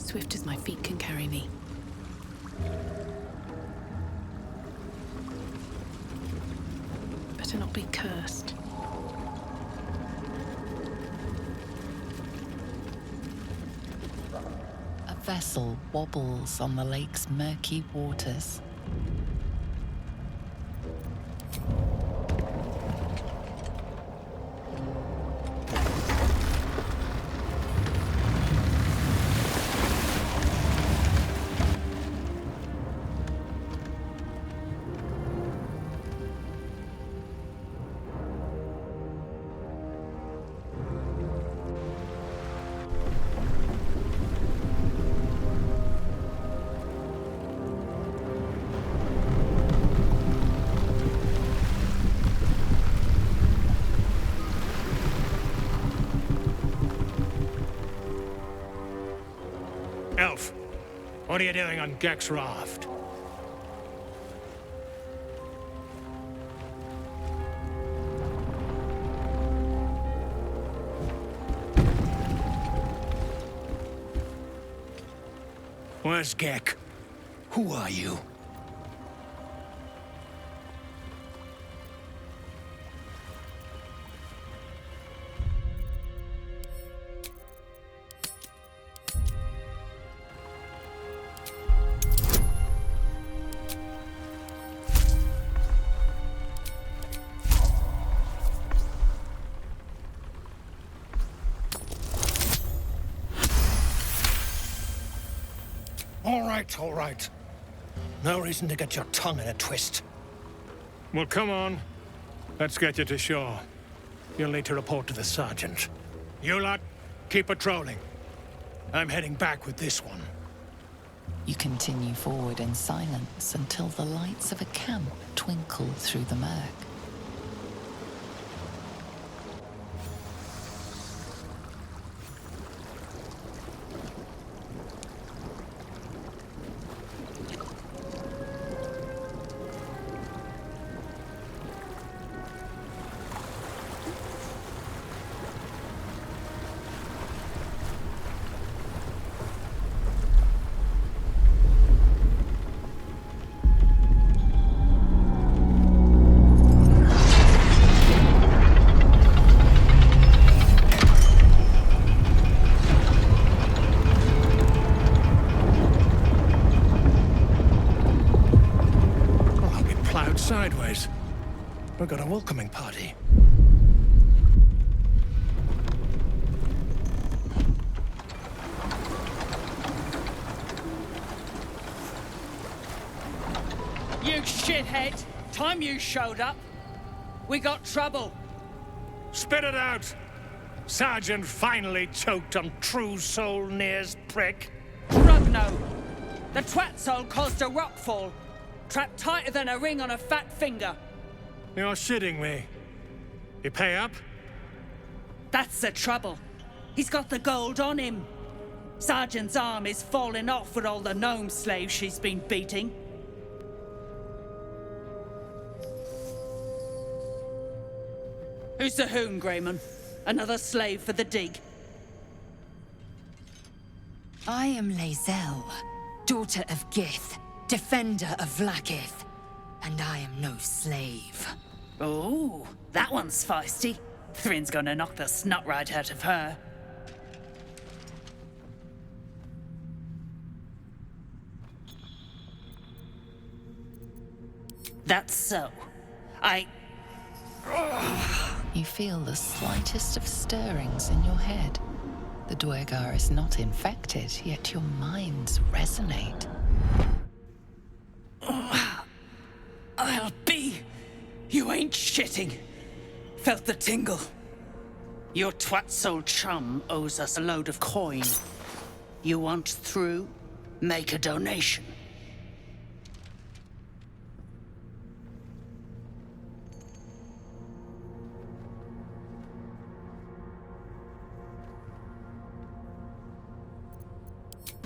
swift as my feet can carry me. Better not be cursed. A vessel wobbles on the lake's murky waters. Elf, what are you doing on Gek's raft? Where's Gek? Who are you? All right. No reason to get your tongue in a twist. Well, come on. Let's get you to shore. You'll need to report to the sergeant. You lot, keep patrolling. I'm heading back with this one. You continue forward in silence until the lights of a camp twinkle through the murk. Sideways. We've got a welcoming party. You shithead! Time you showed up, we got trouble. Spit it out! Sergeant finally choked on True Soul Near's prick. Drugno! The twat soul caused a rockfall. Trapped tighter than a ring on a fat finger. You're shitting me. You pay up? That's the trouble. He's got the gold on him. Sergeant's arm is falling off with all the gnome slaves she's been beating. Who's the hoon, Grayman? Another slave for the dig? I am Lae'zel, daughter of Gith, defender of Vlaakith, and I am no slave. Oh, that one's feisty. Thrin's gonna knock the snot right out of her. That's so. You feel the slightest of stirrings in your head. The Duergar is not infected, yet your minds resonate. I'll be. You ain't shitting. Felt the tingle. Your twat soul chum owes us a load of coin. You want through? Make a donation.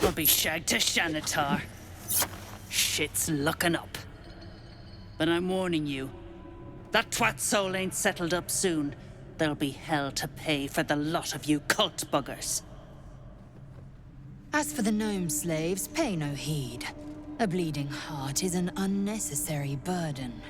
We'll be shagged to Shanatar. Shit's looking up. But I'm warning you, that twat soul ain't settled up soon. There'll be hell to pay for the lot of you cult buggers. As for the gnome slaves, pay no heed. A bleeding heart is an unnecessary burden.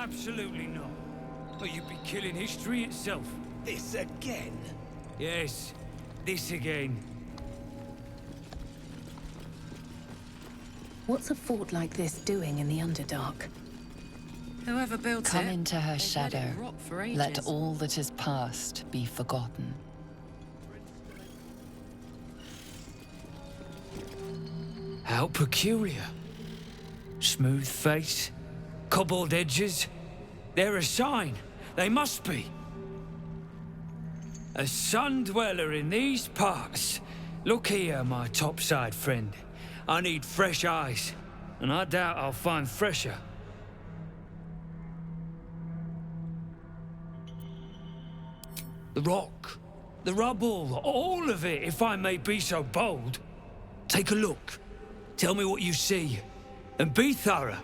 Absolutely not. Or you'd be killing history itself. This again? Yes, this again. What's a fort like this doing in the Underdark? Whoever built Come it, into her they've let it shadow. rot for ages. Let all that is past be forgotten. How peculiar. Smooth face, cobbled edges. They're a sign. They must be. A sun dweller in these parts. Look here, my topside friend. I need fresh eyes, and I doubt I'll find fresher. The rock, the rubble, all of it, if I may be so bold. Take a look. Tell me what you see, and be thorough.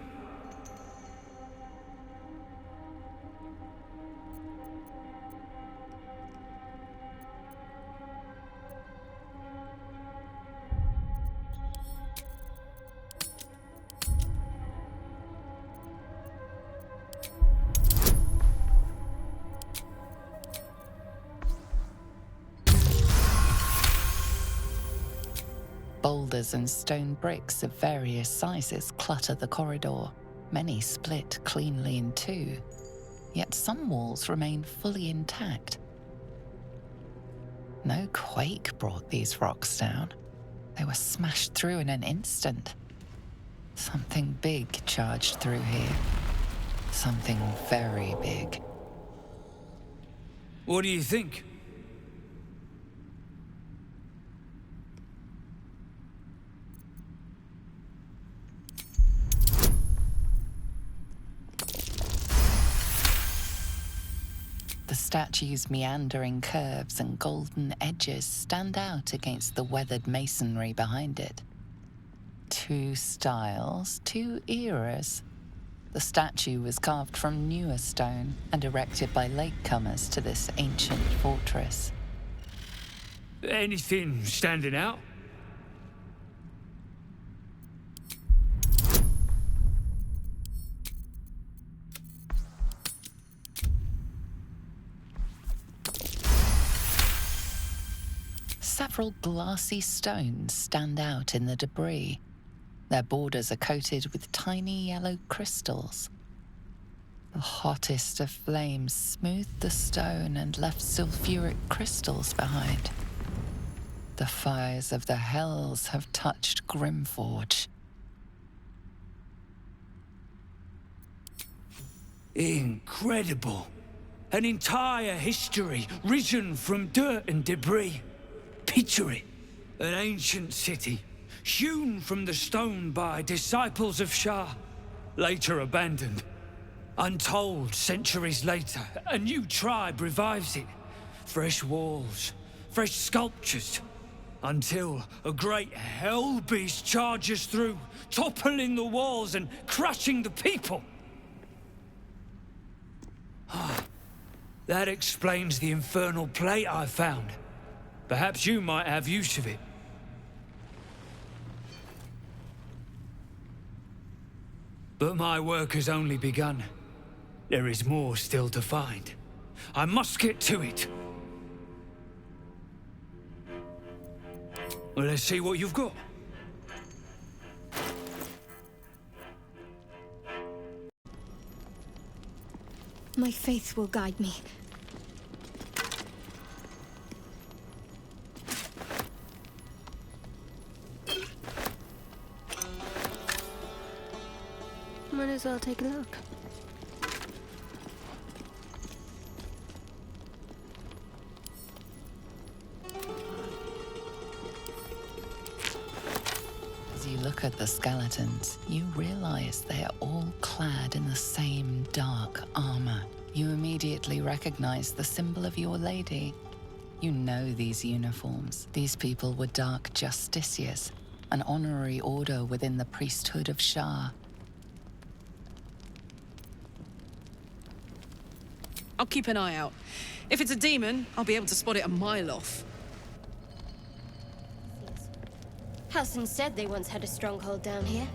Boulders and stone bricks of various sizes clutter the corridor. Many split cleanly in two, yet some walls remain fully intact. No quake brought these rocks down. They were smashed through in an instant. Something big charged through here. Something very big. What do you think? The statue's meandering curves and golden edges stand out against the weathered masonry behind it. Two styles, two eras. The statue was carved from newer stone and erected by latecomers to this ancient fortress. Anything standing out? Several glassy stones stand out in the debris. Their borders are coated with tiny yellow crystals. The hottest of flames smoothed the stone and left sulfuric crystals behind. The fires of the hells have touched Grymforge. Incredible. An entire history risen from dirt and debris. Picture it. An ancient city, hewn from the stone by disciples of Shah, later abandoned. Untold centuries later, a new tribe revives it. Fresh walls, fresh sculptures, until a great hell beast charges through, toppling the walls and crushing the people. That explains the infernal plate I found. Perhaps you might have use of it. But my work has only begun. There is more still to find. I must get to it. Well, let's see what you've got. My faith will guide me. Might as well take a look. As you look at the skeletons, you realize they are all clad in the same dark armor. You immediately recognize the symbol of your lady. You know these uniforms. These people were Dark Justiciars, an honorary order within the priesthood of Shah. I'll keep an eye out. If it's a demon, I'll be able to spot it a mile off. Halsin said they once had a stronghold down here.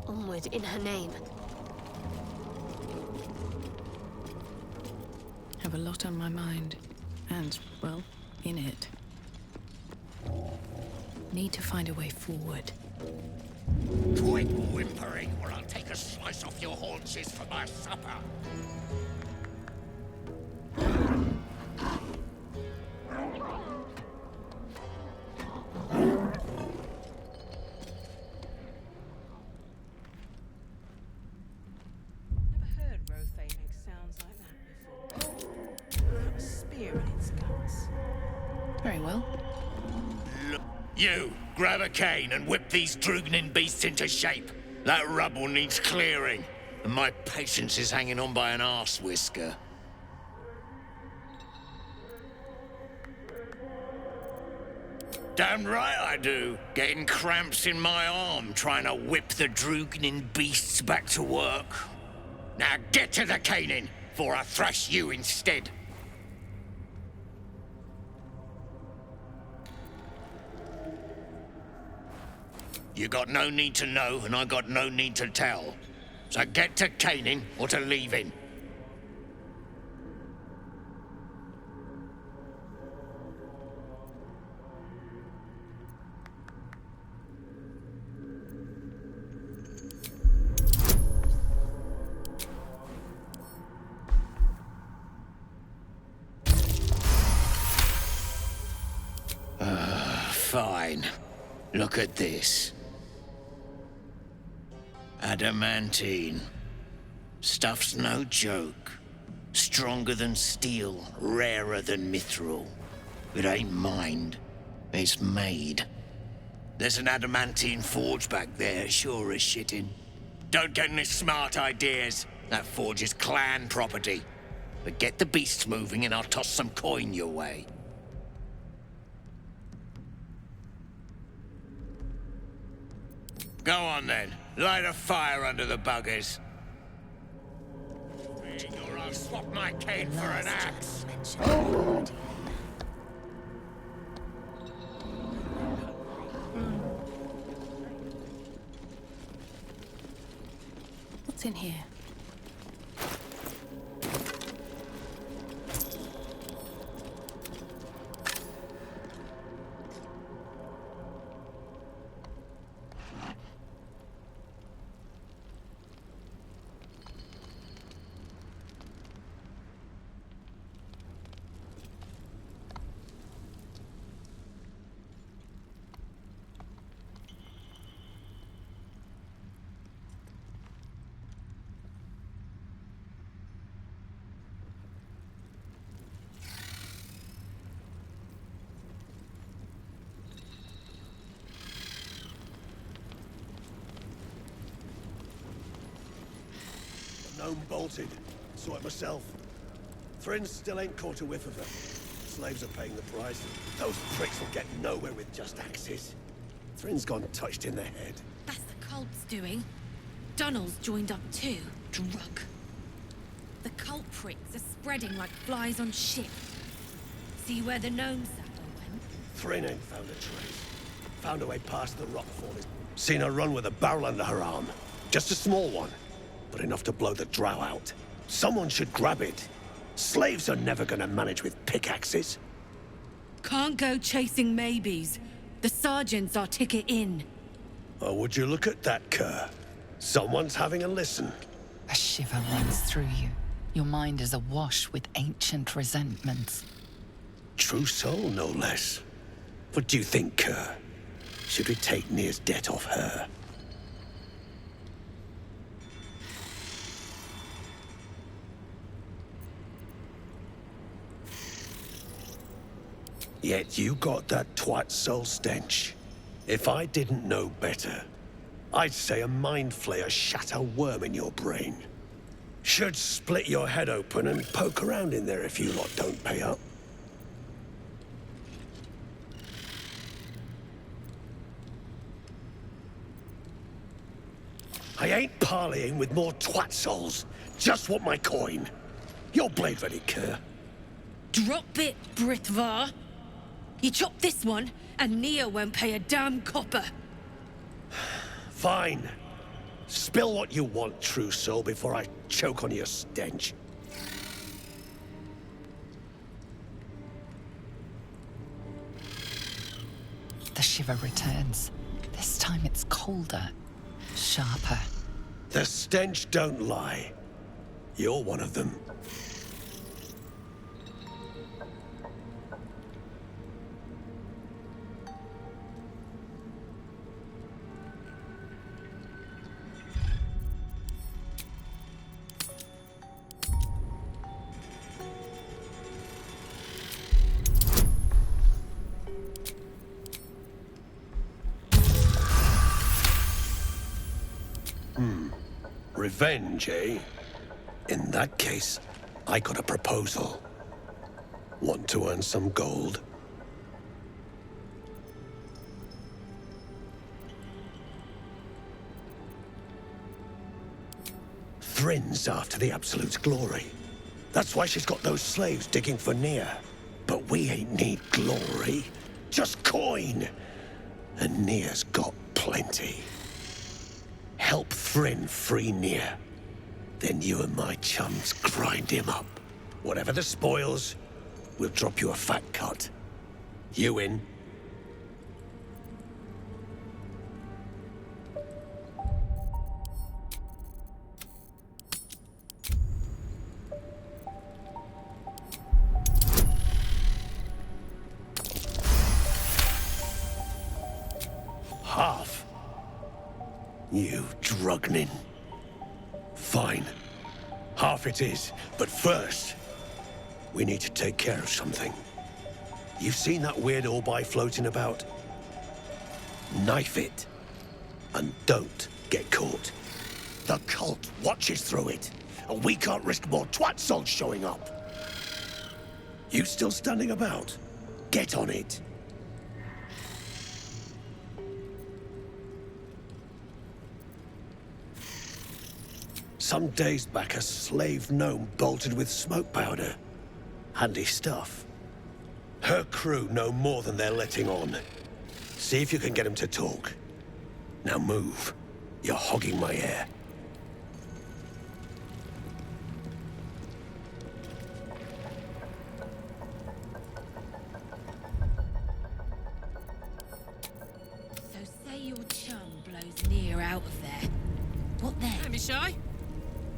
Onward in her name. Have a lot on my mind. And, well, in it. Need to find a way forward. Quit whimpering, or I'll take a slice off your haunches for my supper. Very well. You, grab a cane and whip these Drugnin beasts into shape. That rubble needs clearing, and my patience is hanging on by an arse whisker. Damn right I do. Getting cramps in my arm trying to whip the Drugnin beasts back to work. Now get to the caning, before I thrash you instead. You got no need to know, and I got no need to tell. So get to caning or to leaving. Fine. Look at this. Adamantine. Stuff's no joke. Stronger than steel, rarer than mithril. It ain't mined, it's made. There's an adamantine forge back there, sure as shitting. Don't get any smart ideas. That forge is clan property. But get the beasts moving and I'll toss some coin your way. Go on then. Light a fire under the buggers. Or I'll swap my cane for an axe. What's in here? Gnome bolted. Saw it myself. Thrins still ain't caught a whiff of her. Slaves are paying the price. Those pricks will get nowhere with just axes. Thrin's gone touched in the head. That's the cult's doing. Dunnell's joined up too. Drug. The cult pricks are spreading like flies on shit. See where the gnome sapper went? Thrin ain't found a trace. Found her way past the rockfall. Seen her run with a barrel under her arm. Just a small one, but enough to blow the drow out. Someone should grab it. Slaves are never gonna manage with pickaxes. Can't go chasing maybes. The sergeant's our ticket in. Oh, would you look at that, Kerr? Someone's having a listen. A shiver runs through you. Your mind is awash with ancient resentments. True soul, no less. What do you think, Kerr? Should we take Nir's debt off her? Yet you got that twat soul stench. If I didn't know better, I'd say a mind flayer shat a worm in your brain. Should split your head open and poke around in there if you lot don't pay up. I ain't parleying with more twat souls. Just want my coin. Your blade ready, Kerr. Drop it, Britvar. You chop this one, and Nia won't pay a damn copper. Fine. Spill what you want, true soul, before I choke on your stench. The shiver returns. This time it's colder, sharper. The stench don't lie. You're one of them. Revenge, eh? In that case, I got a proposal. Want to earn some gold? Thrin's after the Absolute's glory. That's why she's got those slaves digging for Nia. But we ain't need glory, just coin. And Nia's got plenty. Help Thryn free Nia. Then you and my chums grind him up. Whatever the spoils, we'll drop you a fat cut. You in? Half. You drugnin. Fine. Half it is, but first, we need to take care of something. You've seen that weird orbi floating about? Knife it. And don't get caught. The cult watches through it, and we can't risk more twat souls showing up. You still standing about? Get on it. Some days back, a slave gnome bolted with smoke powder. Handy stuff. Her crew know more than they're letting on. See if you can get them to talk. Now move. You're hogging my air. So say your chum blows Nia out of there. What then? Don't be shy.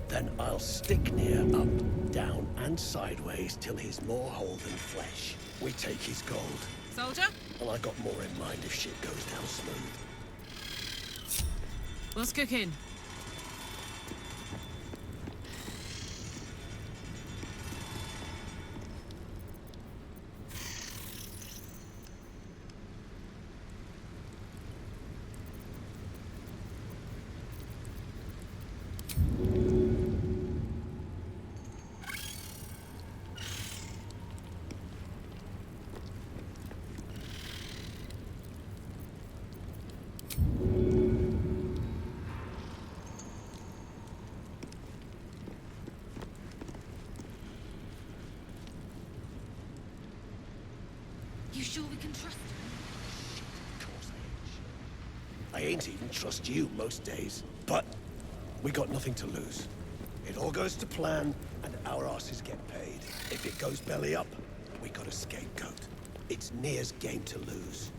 Then I'll stick Nia up, down, and sideways till he's more whole than flesh. We take his gold. Soldier? And I got more in mind if shit goes down smooth. What's cooking? You sure we can trust him? Of course I ain't even trust you most days. But we got nothing to lose. It all goes to plan, and our asses get paid. If it goes belly up, we got a scapegoat. It's Nia's game to lose.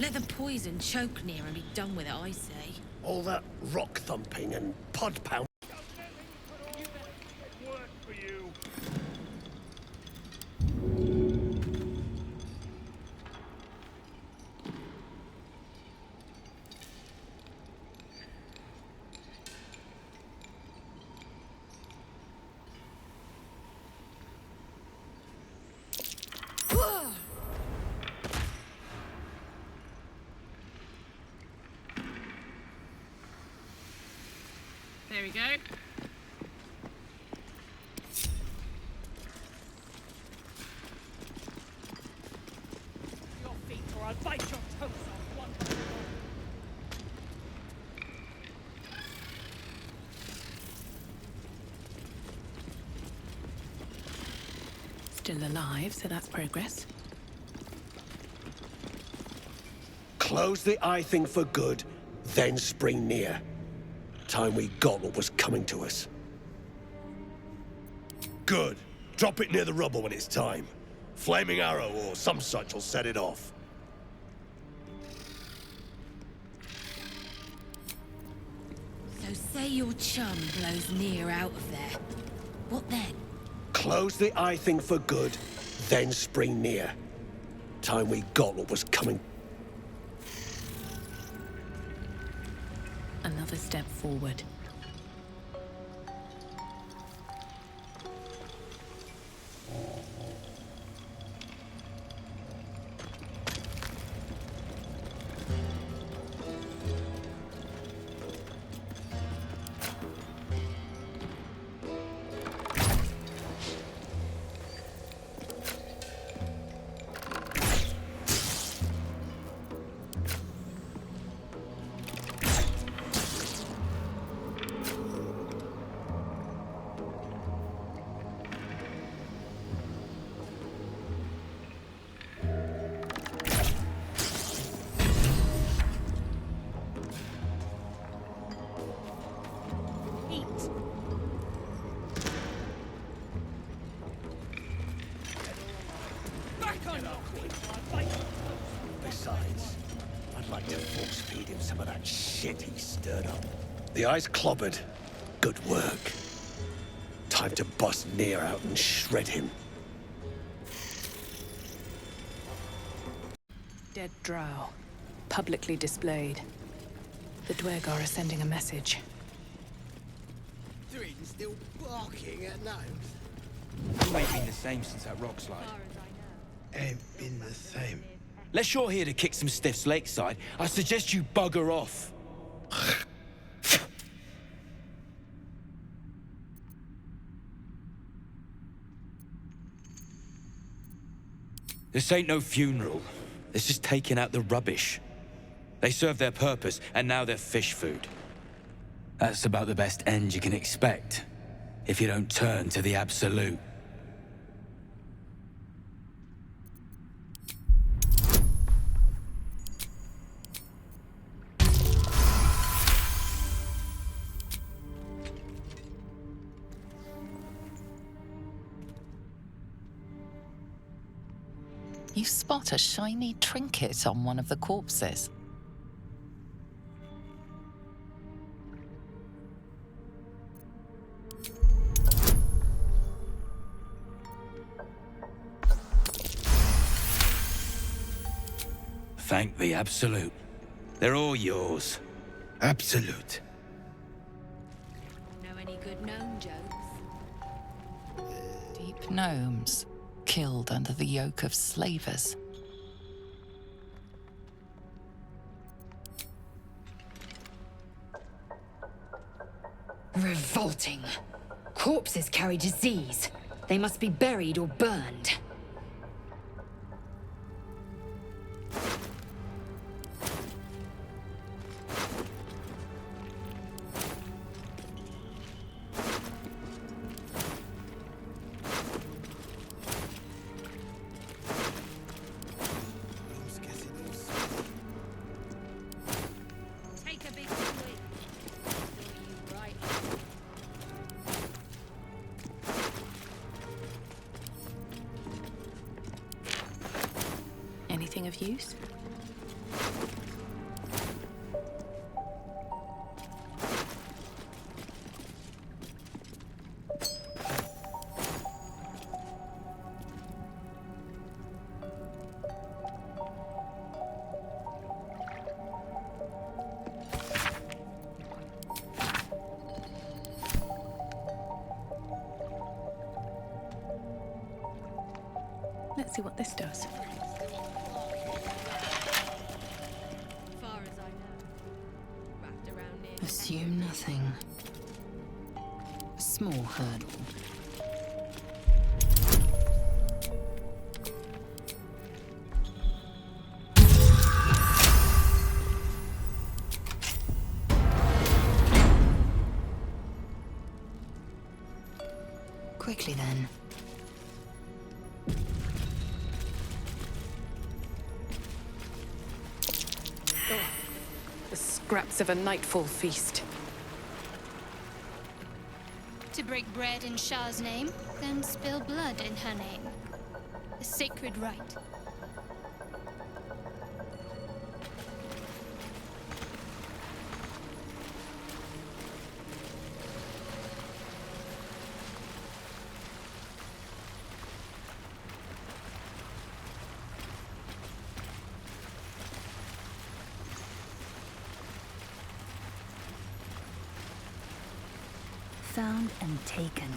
Let the poison choke near and be done with it, I say. All that rock thumping and pod pound. There we go. Your feet or I'll bite your toes off one. Still alive, so that's progress. Close the eye thing for good, then spring near. Time we got what was coming to us. Good. Drop it near the rubble when it's time. Flaming arrow or some such will set it off. So say your chum blows near out of there. What then? Close the eye thing for good, then spring near. Time we got what was coming. Another step forward. Besides, I'd like to force feed him some of that shit he stirred up. The eye's clobbered. Good work. Time to bust near out and shred him. Dead drow. Publicly displayed. The Dwergar are sending a message. Thrin still barking at gnomes. You ain't been the same since that rock slide. Ain't been the same. Unless you're here to kick some stiffs lakeside, I suggest you bugger off. This ain't no funeral. This is taking out the rubbish. They served their purpose, and now they're fish food. That's about the best end you can expect, if you don't turn to the absolute. You spot a shiny trinket on one of the corpses. Thank the Absolute. They're all yours. Absolute. Know any good gnome jokes? Deep gnomes, killed under the yoke of slavers. Revolting. Corpses carry disease. They must be buried or burned. Take a big swig. of use? Let's see what this does. Far as I know, wrapped around here. Assume nothing. A small hurdle. Quickly then. The scraps of a nightfall feast. To break bread in Shah's name, then spill blood in her name. A sacred rite. Found and taken.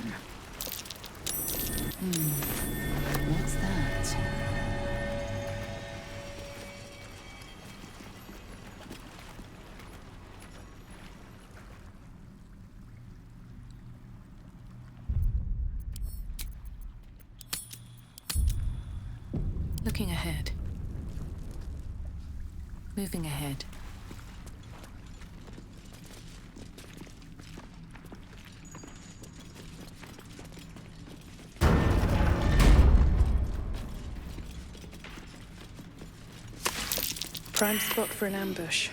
What's that? Looking ahead. Moving ahead. Prime spot for an ambush.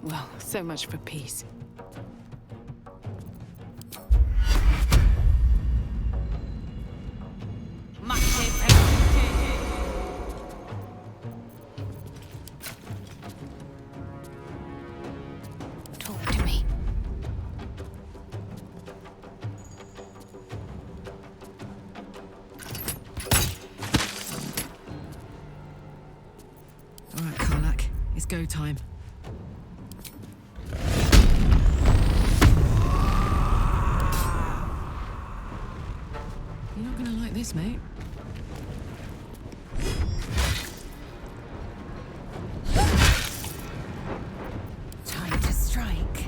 Well, so much for peace. Talk to me. All right, Karlak. It's go time. You're not gonna like this, mate. Time to strike.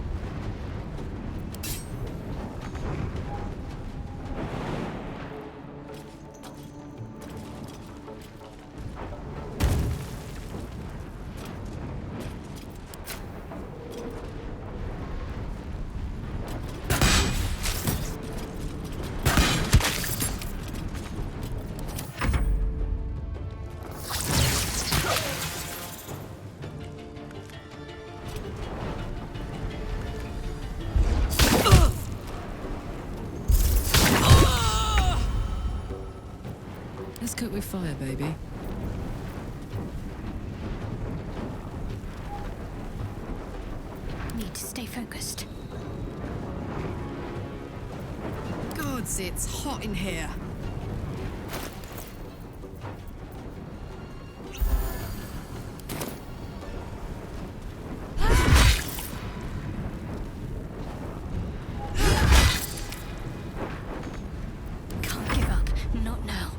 Let's cook with fire, baby. Need to stay focused. Gods, it's hot in here. Can't give up. Not now.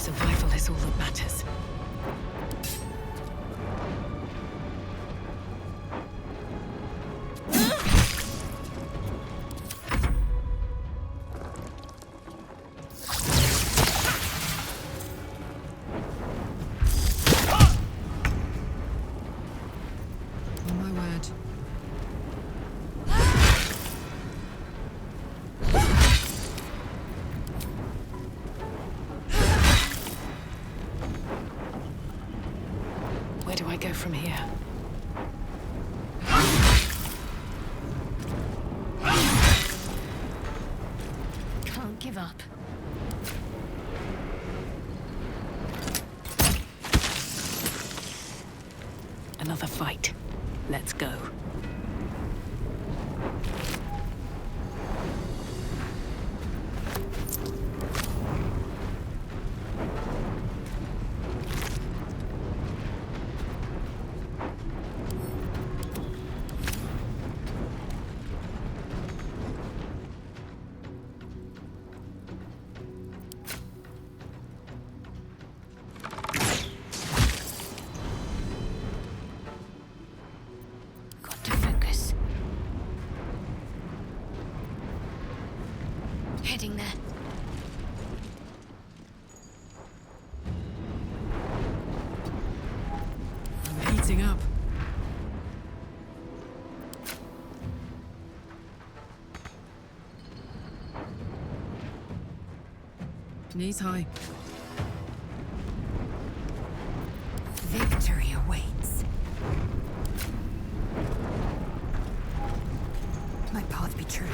Survival is all that matters. Where do I go from here? Can't give up. Another fight. Let's go. Got to focus. Heading there. I'm heating up. Knees high. Victory awaits. My path be true.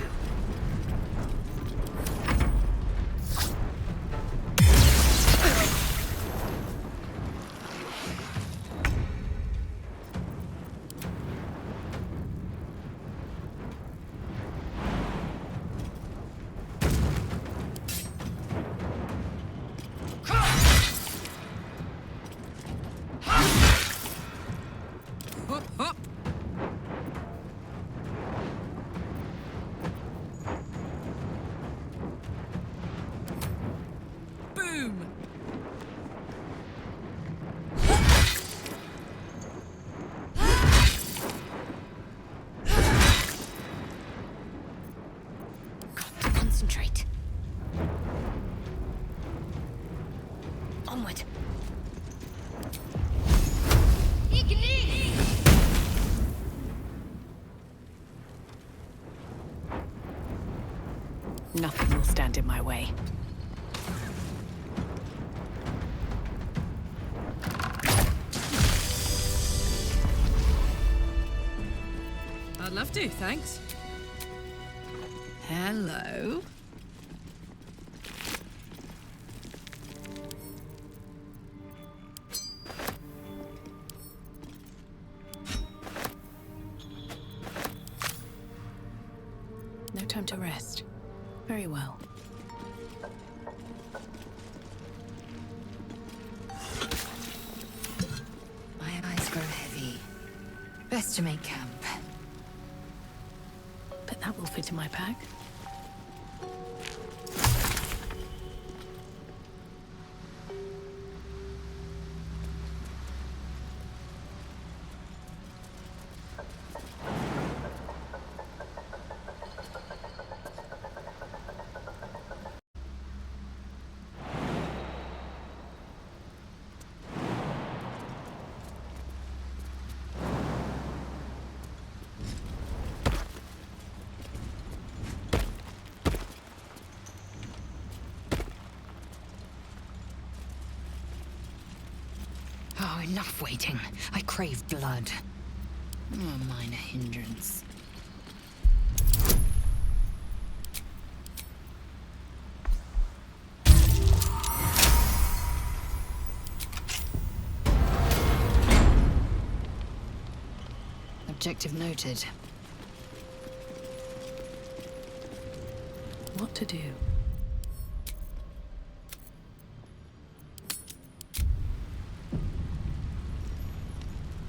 Hop, hop. Boom. Got to concentrate. Onward. Nothing will stand in my way. I'd love to, thanks. Hello. No time to rest. Very well. My eyes grow heavy. Best to make camp. But that will fit in my pack. Oh, enough waiting. I crave blood. A minor hindrance. Objective noted. What to do?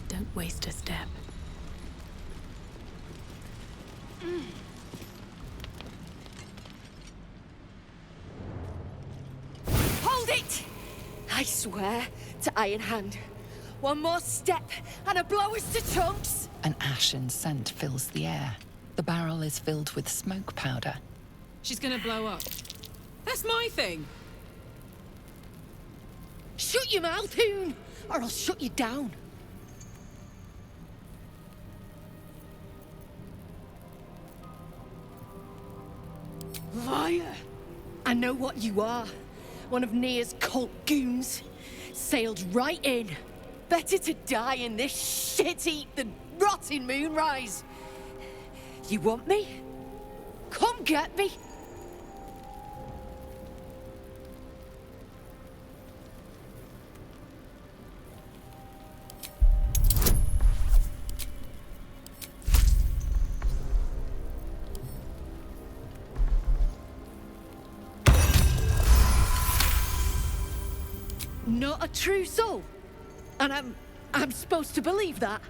Don't waste a step. Hold it! I swear to Iron Hand. One more step, and I blow us to chunks! An ashen scent fills the air. The barrel is filled with smoke powder. She's gonna blow up. That's my thing! Shut your mouth, Hoon, or I'll shut you down. Liar! I know what you are. One of Nia's cult goons. Sailed right in. Better to die in this shit heap than rot in Moonrise. You want me? Come get me. Not a true soul. And I'm supposed to believe that.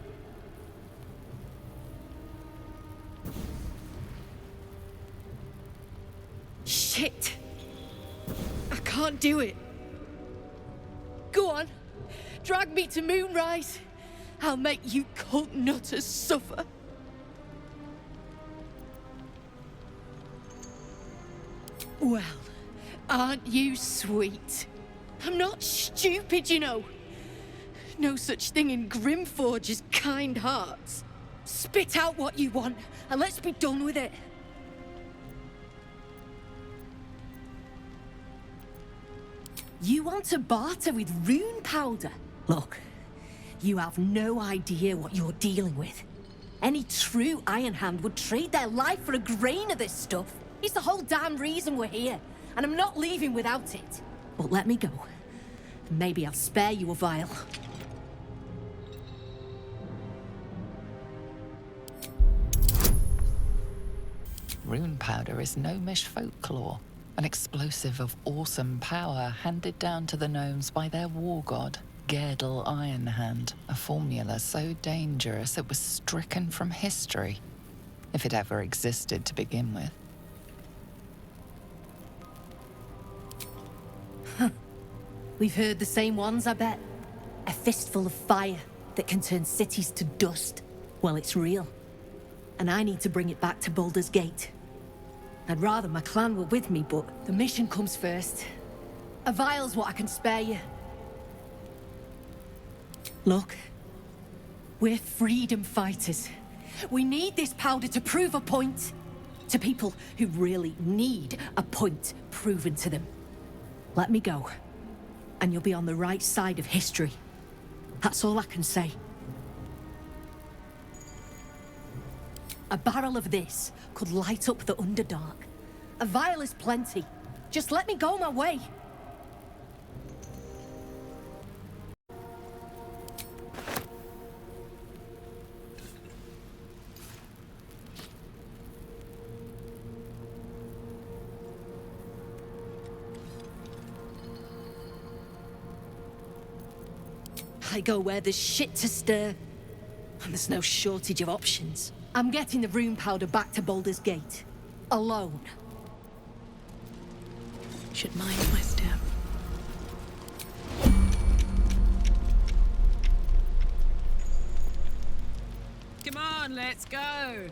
Shit. I can't do it. Go on. Drag me to Moonrise. I'll make you cult nutters suffer. Well, aren't you sweet? I'm not stupid, you know. No such thing in Grymforge as kind hearts. Spit out what you want, and let's be done with it. You want to barter with rune powder? Look, you have no idea what you're dealing with. Any true Iron Hand would trade their life for a grain of this stuff. It's the whole damn reason we're here, and I'm not leaving without it. But let me go. Maybe I'll spare you a vial. Rune powder is gnomish folklore, an explosive of awesome power handed down to the gnomes by their war god, Gerdel Ironhand, a formula so dangerous it was stricken from history, if it ever existed to begin with. We've heard the same ones, I bet. A fistful of fire that can turn cities to dust. Well, it's real. And I need to bring it back to Baldur's Gate. I'd rather my clan were with me, but the mission comes first. A vial's what I can spare you. Look, we're freedom fighters. We need this powder to prove a point. To people who really need a point proven to them. Let me go. And you'll be on the right side of history. That's all I can say. A barrel of this could light up the Underdark. A vial is plenty. Just let me go my way. I go where there's shit to stir, and there's no shortage of options. I'm getting the rune powder back to Baldur's Gate. Alone. Should mind my step. Come on, let's go!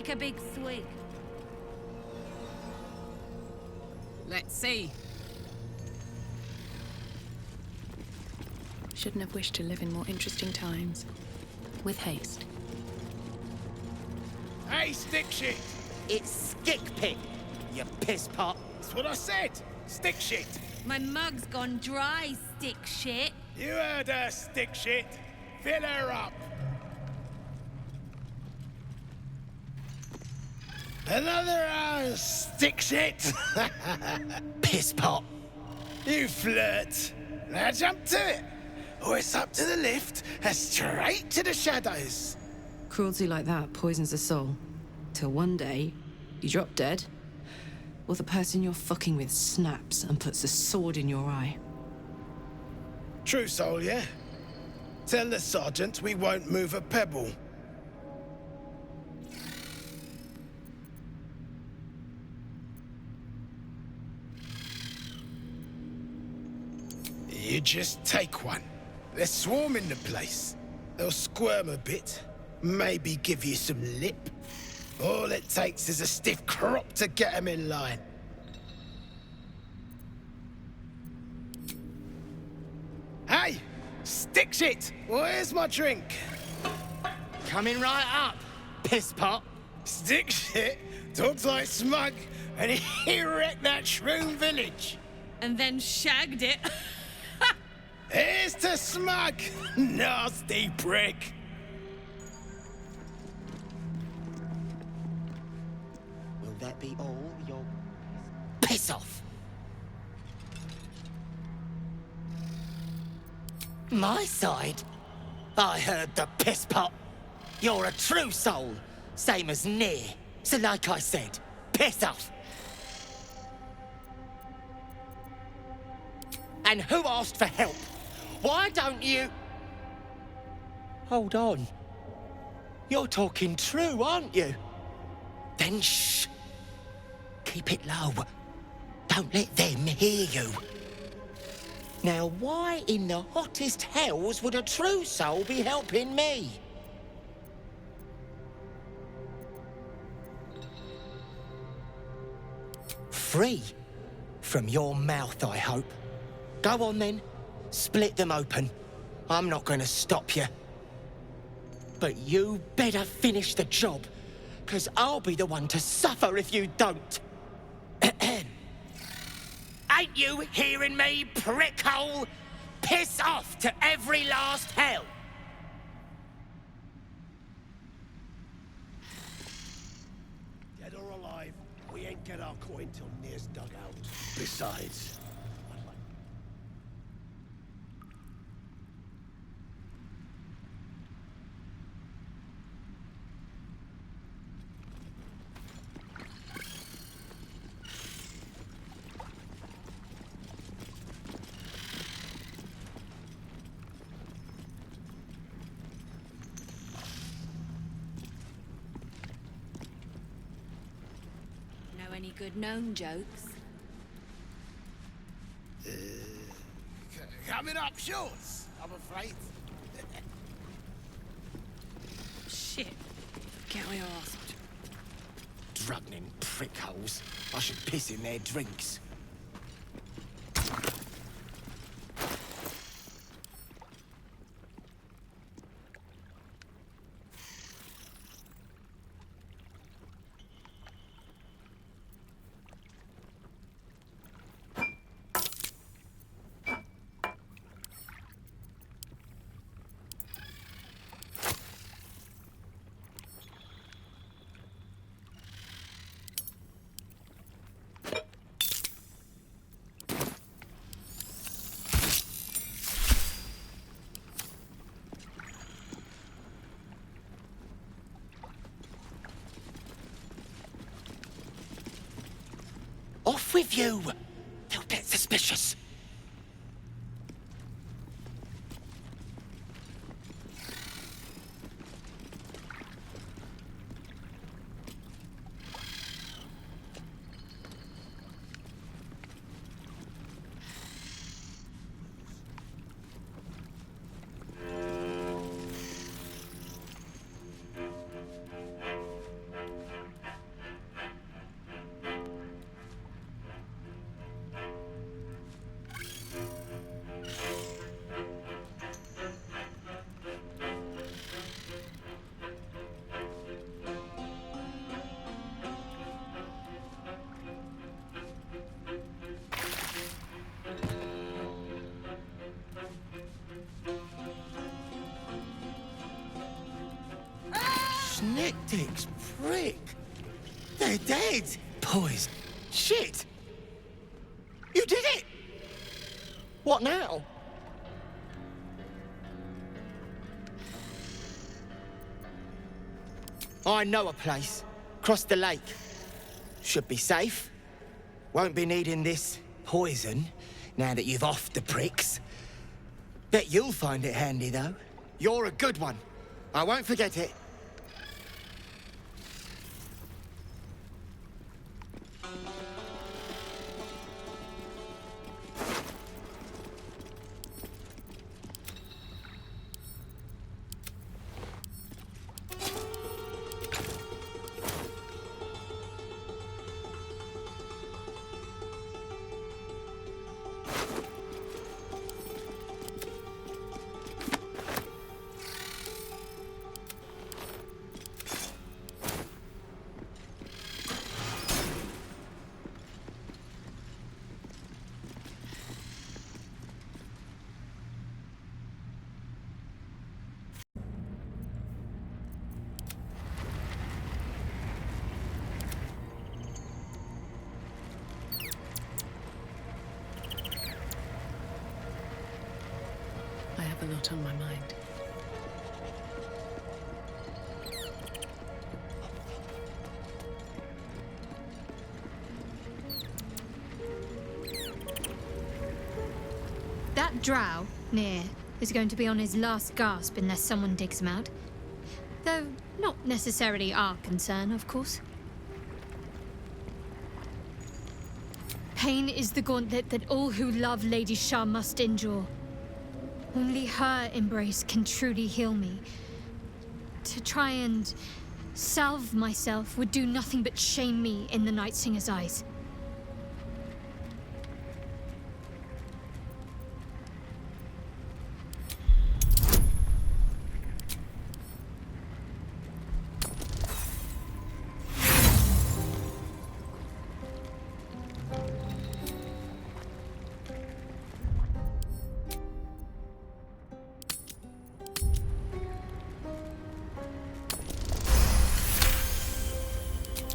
Take a big swig. Let's see. Shouldn't have wished to live in more interesting times. With haste. Hey, stick shit! It's stick pig, you piss pot. That's what I said! Stick shit! My mug's gone dry, stick shit. You heard her, stick shit! Fill her up! Another stick shit! Piss pot. You flirt. Now jump to it! Or it's up to the lift and straight to the shadows. Cruelty like that poisons the soul. Till one day, you drop dead, or the person you're fucking with snaps and puts a sword in your eye. True soul, yeah? Tell the sergeant we won't move a pebble. You just take one. They're swarming the place. They'll squirm a bit, maybe give you some lip. All it takes is a stiff crop to get them in line. Hey! Stick shit! Where's my drink? Coming right up, piss pot. Stick shit talks like smug, and he wrecked that shroom village. And then shagged it. Here's to smug, nasty prick. Will that be all your... Piss off! My side? I heard the piss pot. You're a true soul, same as near. So like I said, piss off. And who asked for help? Why don't you... Hold on. You're talking true, aren't you? Then shh. Keep it low. Don't let them hear you. Now, why in the hottest hells would a true soul be helping me? Free from your mouth, I hope. Go on then. Split them open. I'm not gonna stop you. But you better finish the job, 'cause I'll be the one to suffer if you don't. Ain't you hearing me, prickhole? Piss off to every last hell! Dead or alive, we ain't get our coin till Near's dug out. Besides... Any good gnome jokes? Coming up shorts, I'm afraid. Shit. Get what you asked. Drugnin prickholes. I should piss in their drinks. Off with you! They'll get suspicious. optics, prick. They're dead. Poison. Shit! You did it! What now? I know a place. Across the lake. Should be safe. Won't be needing this poison now that you've offed the pricks. Bet you'll find it handy, though. You're a good one. I won't forget it. I have a lot on my mind. That drow, near, is going to be on his last gasp unless someone digs him out. Though not necessarily our concern, of course. Pain is the gauntlet that all who love Lady Shah must endure. Only her embrace can truly heal me. To try and salve myself would do nothing but shame me in the Night Singer's eyes.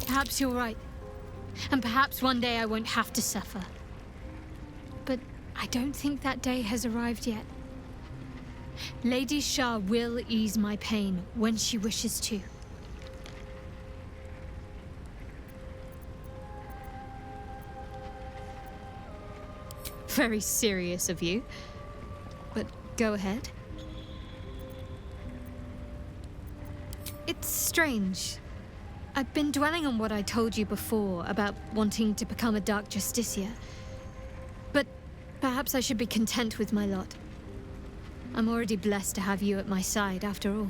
Perhaps you're right. And perhaps one day I won't have to suffer. But I don't think that day has arrived yet. Lady Shah will ease my pain when she wishes to. Very serious of you. But go ahead. It's strange. I've been dwelling on what I told you before about wanting to become a Dark Justiciar. But perhaps I should be content with my lot. I'm already blessed to have you at my side, after all.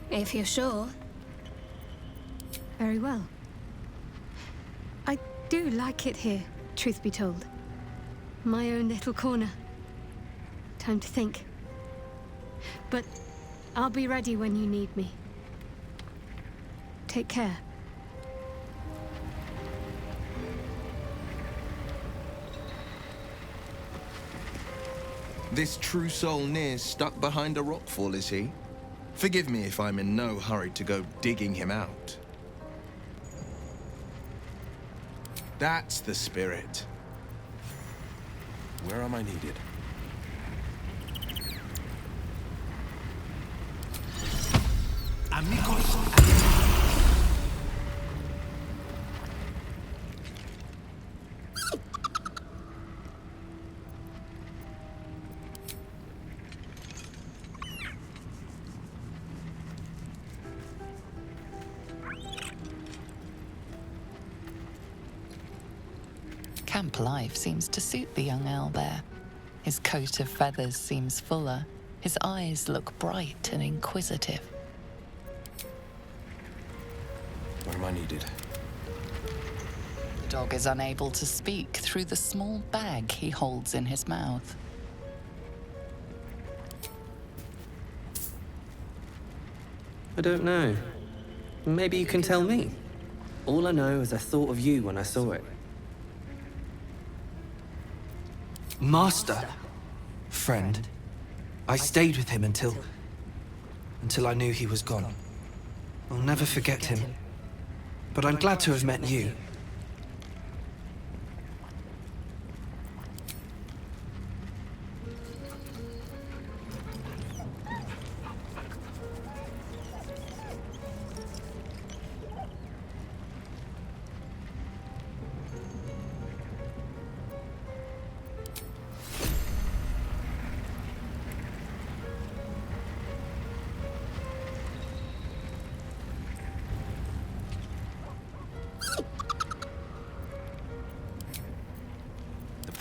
If you're sure. Very well. I do like it here, truth be told. My own little corner. Time to think. But I'll be ready when you need me. Take care. This true soul near's stuck behind a rockfall, is he? Forgive me if I'm in no hurry to go digging him out. That's the spirit. Where am I needed? Amigos. Camp life seems to suit the young owlbear. His coat of feathers seems fuller. His eyes look bright and inquisitive. Where am I needed? The dog is unable to speak through the small bag he holds in his mouth. I don't know. Maybe you can tell me. All I know is I thought of you when I saw it. Master. Friend. I stayed with him until... until I knew he was gone. I'll never forget him. But I'm glad to have met you.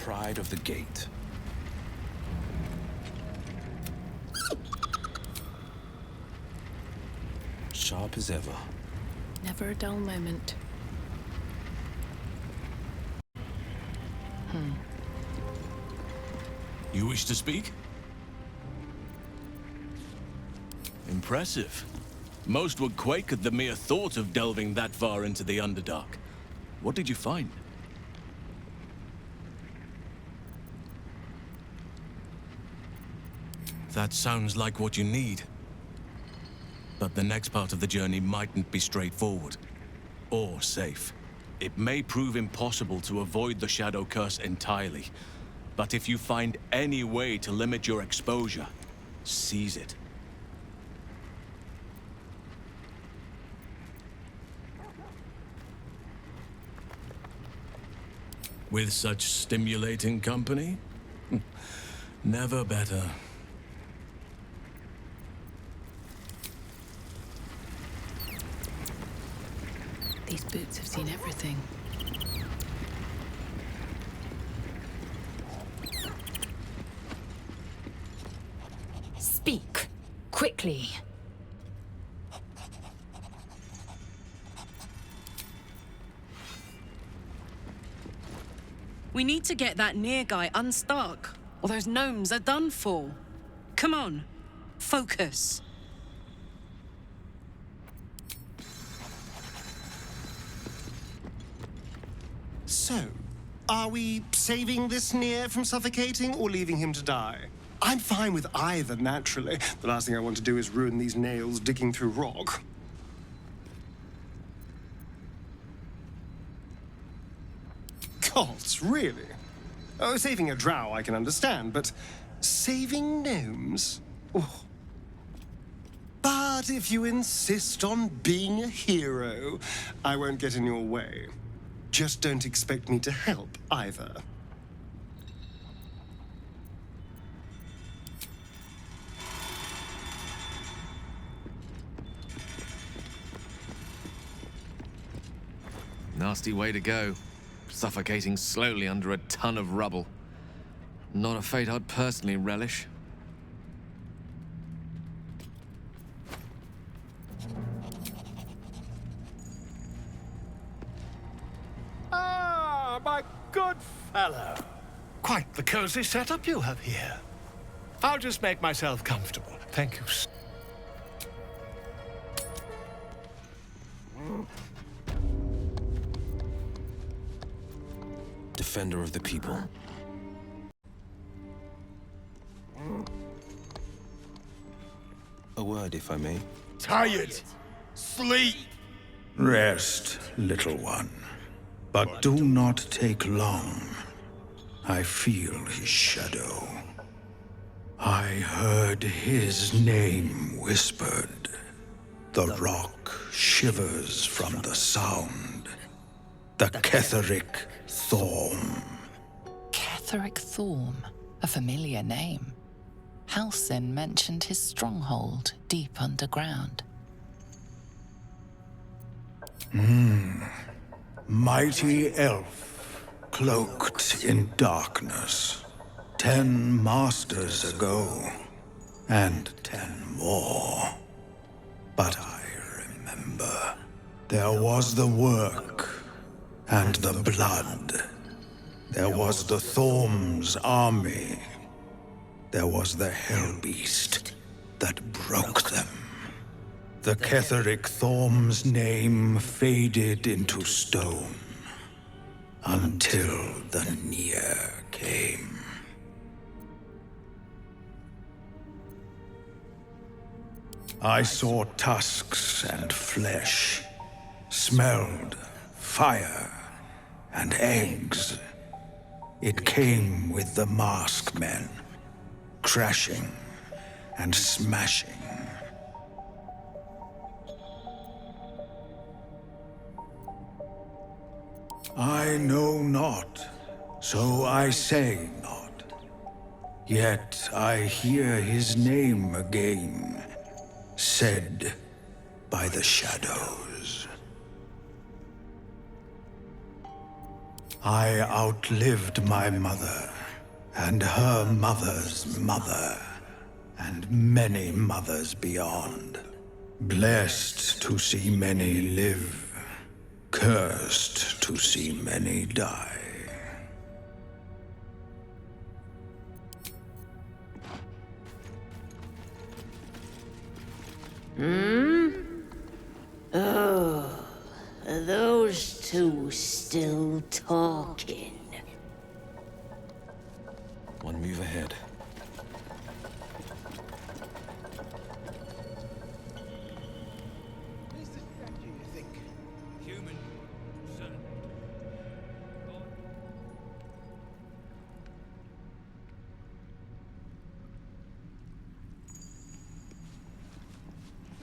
Pride of the gate. Sharp as ever. Never a dull moment. You wish to speak? Impressive. Most would quake at the mere thought of delving that far into the Underdark. What did you find? That sounds like what you need. But the next part of the journey mightn't be straightforward. Or safe. It may prove impossible to avoid the Shadow Curse entirely. But if you find any way to limit your exposure, seize it. With such stimulating company? Never better. These boots have seen everything. Speak. Quickly. We need to get that near guy unstuck, or those gnomes are done for. Come on. Focus. So, are we saving this Nier from suffocating or leaving him to die? I'm fine with either, naturally. The last thing I want to do is ruin these nails digging through rock. Gods, really? Oh, saving a drow I can understand, but saving gnomes? Oh. But if you insist on being a hero, I won't get in your way. Just don't expect me to help, either. Nasty way to go. Suffocating slowly under a ton of rubble. Not a fate I'd personally relish. Ah, my good fellow. Quite the cozy setup you have here. I'll just make myself comfortable. Thank you. Defender of the people. A word, if I may. Tired. Sleep. Rest, little one. But do not take long. I feel his shadow. I heard his name whispered. The rock shivers from the sound. The Ketheric Thorm. Ketheric Thorm, a familiar name. Halsin mentioned his stronghold deep underground. Mighty elf, cloaked in darkness. 10 masters ago, and 10 more. But I remember, there was the work, and the blood. There was the Thorm's army. There was the Hellbeast that broke them. The Ketheric Thorm's name faded into stone until the Nier came. I saw tusks and flesh, smelled fire and eggs. It came with the masked men, crashing and smashing. I know not, so I say not. Yet I hear his name again, said by the shadows. I outlived my mother, and her mother's mother, and many mothers beyond. Blessed to see many live, cursed to see many die. Oh, are those two still talking? One move ahead.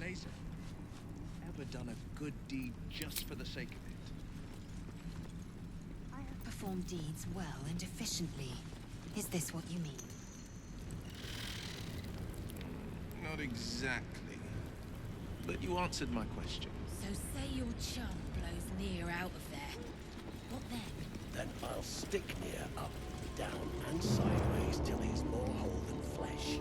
Laser, ever done a good deed just for the sake of it? I have performed deeds well and efficiently. Is this what you mean? Not exactly. But you answered my question. So say your chum blows Near out of there. What then? Then I'll stick Near up, down, and sideways till he's more whole than flesh.